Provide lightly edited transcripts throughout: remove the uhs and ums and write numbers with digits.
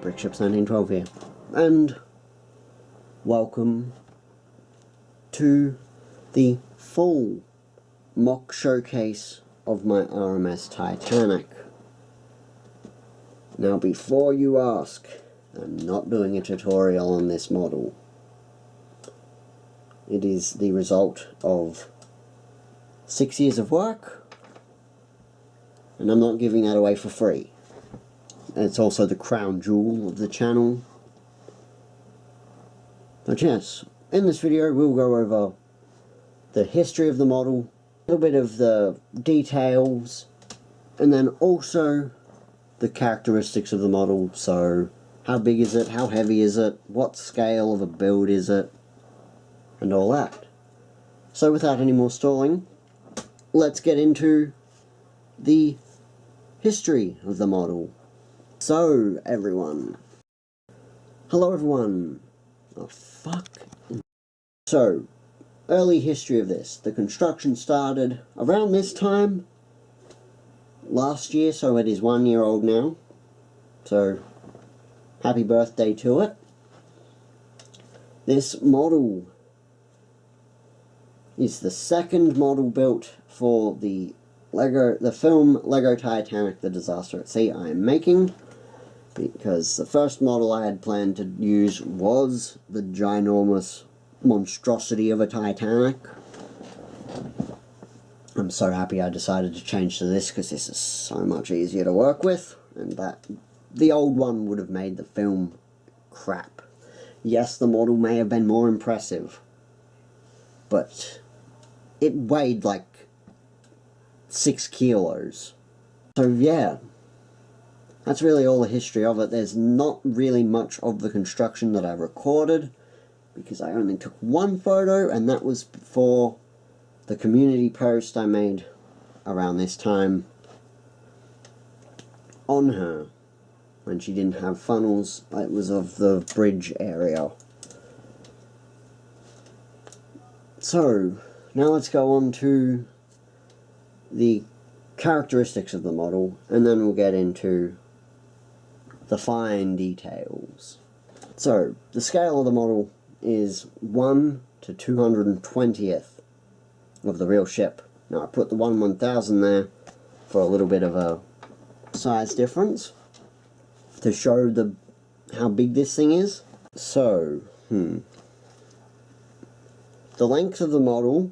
Brickships 1912 here, and welcome to the full mock showcase of my RMS Titanic. Now before you ask, I'm not doing a tutorial on this model. It is the result of 6 years of work, and I'm not giving that away for free. It's also the crown jewel of the channel. But yes, in this video we'll go over the history of the model, a little bit of the details, and then also the characteristics of the model. So, how big is it, how heavy is it, what scale of a build is it, and all that. So without any more stalling, let's get into the history of the model. So, everyone. Hello, everyone. Oh, fuck. So, early history of this. The construction started around this time last year, so it is 1 year old now. So, happy birthday to it. This model is the second model built for the film Lego Titanic: The Disaster at Sea I am making, because the first model I had planned to use was the ginormous monstrosity of a Titanic. I'm so happy I decided to change to this, because this is so much easier to work with, and that the old one would have made the film crap. Yes, the model may have been more impressive, but it weighed like 6 kilos. So yeah, that's really all the history of it. There's not really much of the construction that I recorded, because I only took one photo, and that was for the community post I made around this time on her, when she didn't have funnels. It was of the bridge area. So, now let's go on to the characteristics of the model, and then we'll get into the fine details. So, the scale of the model is 1 to 220th of the real ship. Now, I put the 1/1000 there for a little bit of a size difference to show how big this thing is. So, the length of the model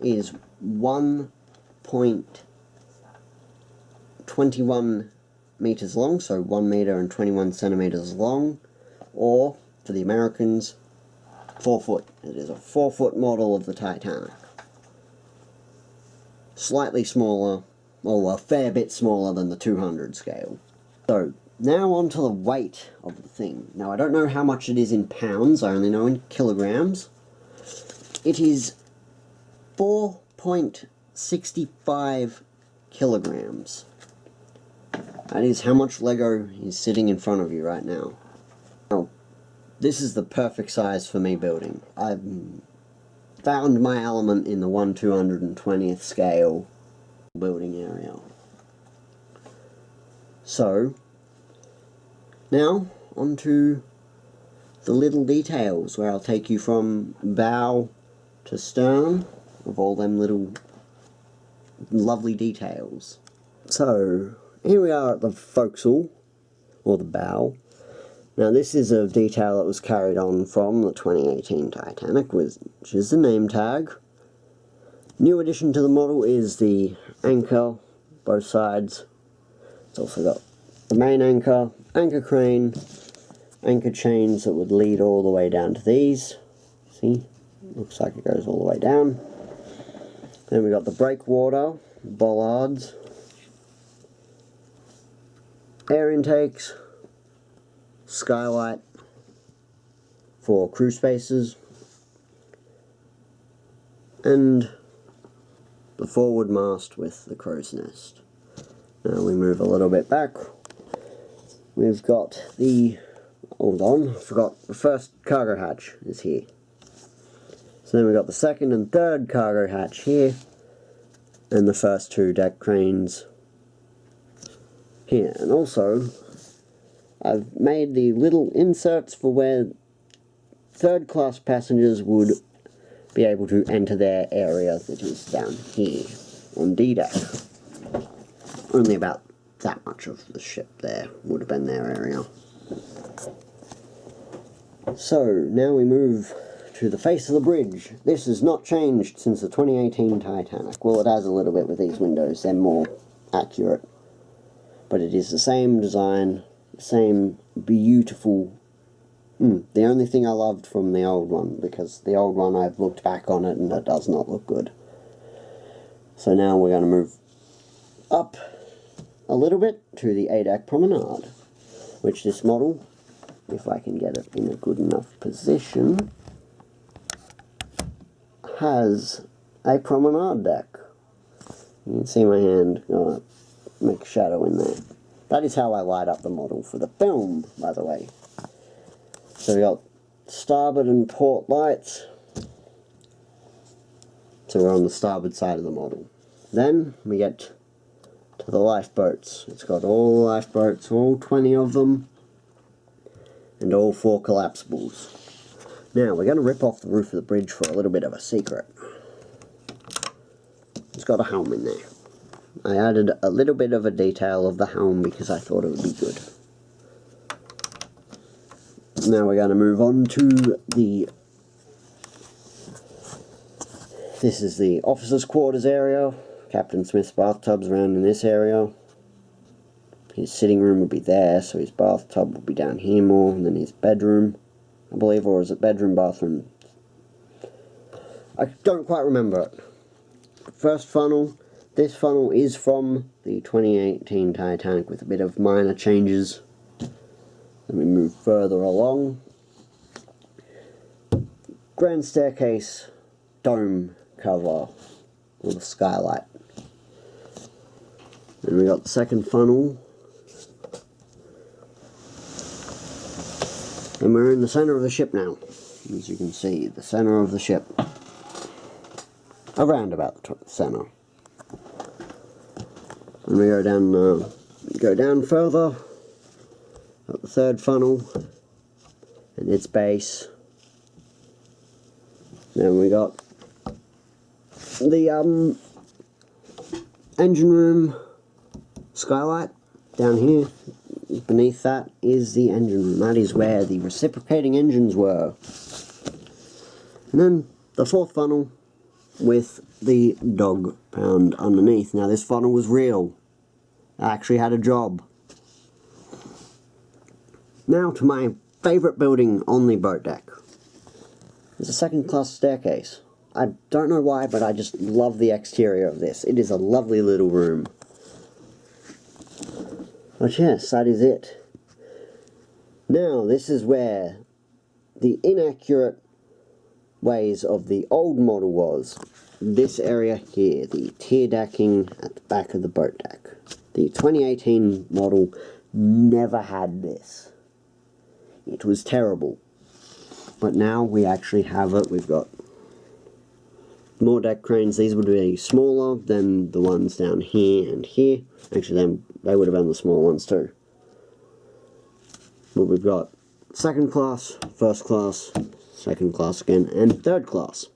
is 1.21 meters long, so 1 meter and 21 centimeters long, or for the Americans, 4 foot. It is a 4-foot model of the Titanic. Slightly smaller, or a fair bit smaller than the 200 scale. So, now on to the weight of the thing. Now, I don't know how much it is in pounds, I only know in kilograms. It is 4.65 kilograms. That is how much Lego is sitting in front of you right now. Now, this is the perfect size for me building. I've found my element in the 1/220th scale building area. So, now on to the little details, where I'll take you from bow to stern of all them little lovely details. So, here we are at the forecastle, or the bow. Now this is a detail that was carried on from the 2018 Titanic, which is the name tag. New addition to the model is the anchor, both sides. It's also got the main anchor, anchor crane, anchor chains that would lead all the way down to these. See? Looks like it goes all the way down. Then we got the breakwater, bollards, air intakes, skylight for crew spaces, and the forward mast with the crow's nest. Now we move a little bit back. We've got the, hold on, I forgot, the first cargo hatch is here. So then we've got the second and third cargo hatch here, and the first two deck cranes here. And also, I've made the little inserts for where third class passengers would be able to enter their area that is down here on D-Deck. Only about that much of the ship there would have been their area. So, now we move to the face of the bridge. This has not changed since the 2018 Titanic. Well, it has a little bit with these windows, they're more accurate. But it is the same design, the same beautiful... The only thing I loved from the old one, because the old one I've looked back on it and it does not look good. So now we're going to move up a little bit to the Adac Promenade, which this model, if I can get it in a good enough position, has a promenade deck. You can see my hand make a shadow in there. That is how I light up the model for the film, by the way. So we got starboard and port lights. So we're on the starboard side of the model. Then we get to the lifeboats. It's got all the lifeboats, all 20 of them, and all 4 collapsibles. Now we're going to rip off the roof of the bridge for a little bit of a secret. It's got a helm in there. I added a little bit of a detail of the helm because I thought it would be good. Now we're going to move on to the... This is the officers' quarters area. Captain Smith's bathtub's around in this area. His sitting room would be there, so his bathtub would be down here more, and then his bedroom, I believe, or is it bedroom, bathroom? I don't quite remember it. First funnel. This funnel is from the 2018 Titanic with a bit of minor changes. Then we move further along. Grand staircase, dome cover with a skylight. Then we got the second funnel. And we're in the center of the ship now. As you can see, the center of the ship. Around about the center. And we go down further. Got the third funnel and its base. Then we got the engine room skylight down here. Beneath that is the engine room. That is where the reciprocating engines were. And then the fourth funnel with the dog pound underneath. Now this funnel was real. I actually had a job. Now to my favourite building on the boat deck. It's a second class staircase. I don't know why, but I just love the exterior of this. It is a lovely little room. But yes, that is it. Now this is where the inaccurate ways of the old model was. This area here, the tier decking at the back of the boat deck. The 2018 model never had this. It was terrible. But now we actually have it. We've got more deck cranes. These would be smaller than the ones down here and here. Actually, they would have been the smaller ones too. But we've got second class, first class, second class again, and third class.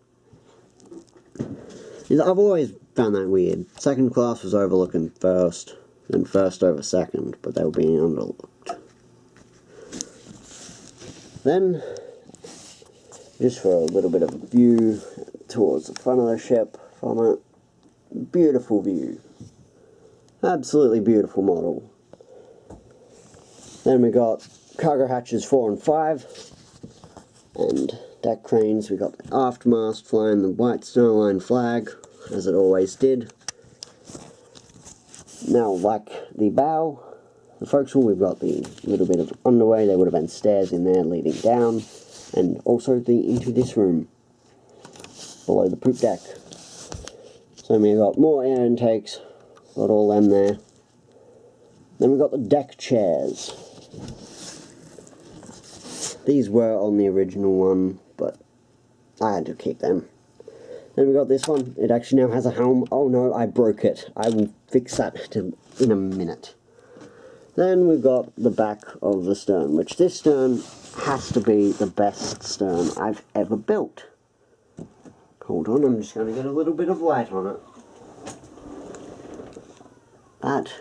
I've always found that weird. Second class was overlooking first, then first over second, but they were being underlooked. Then, just for a little bit of a view towards the front of the ship from it. Beautiful view. Absolutely beautiful model. Then we got cargo hatches 4 and 5. And deck cranes. We got the aft mast flying the white Stern Line flag, as it always did. Now, like the bow, the forecastle, we've got the little bit of underway. There would have been stairs in there leading down, and also into this room below the poop deck. So we've got more air intakes, got all them there. Then we've got the deck chairs. These were on the original one, but I had to keep them. Then we got this one. It actually now has a helm. Oh no, I broke it. I will fix that in a minute. Then we've got the back of the stern, which this stern has to be the best stern I've ever built. Hold on, I'm just going to get a little bit of light on it. That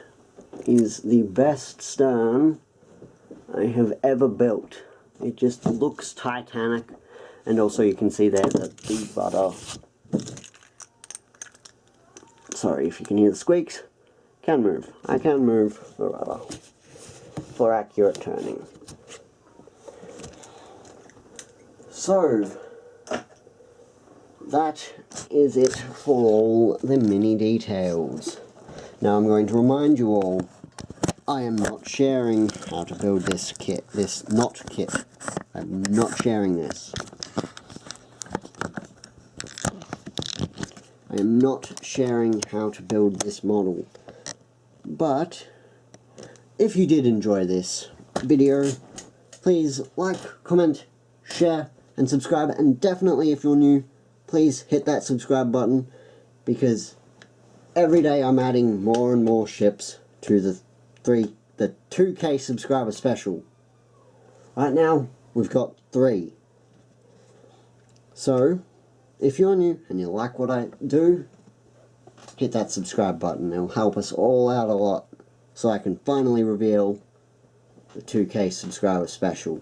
is the best stern I have ever built. It just looks Titanic, and also you can see there that the rudder, sorry if you can hear the squeaks, can move. I can move the rudder for accurate turning. So, that is it for all the mini details. Now I'm going to remind you all, I am not sharing how to build this kit, I'm not sharing this. I am not sharing how to build this model. But, if you did enjoy this video, please like, comment, share, and subscribe. And definitely, if you're new, please hit that subscribe button, because every day I'm adding more and more ships to the 2K subscriber special. Right now, we've got 3. So, if you're new and you like what I do, hit that subscribe button. It'll help us all out a lot, so I can finally reveal the 2K subscriber special.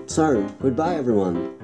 So, goodbye everyone.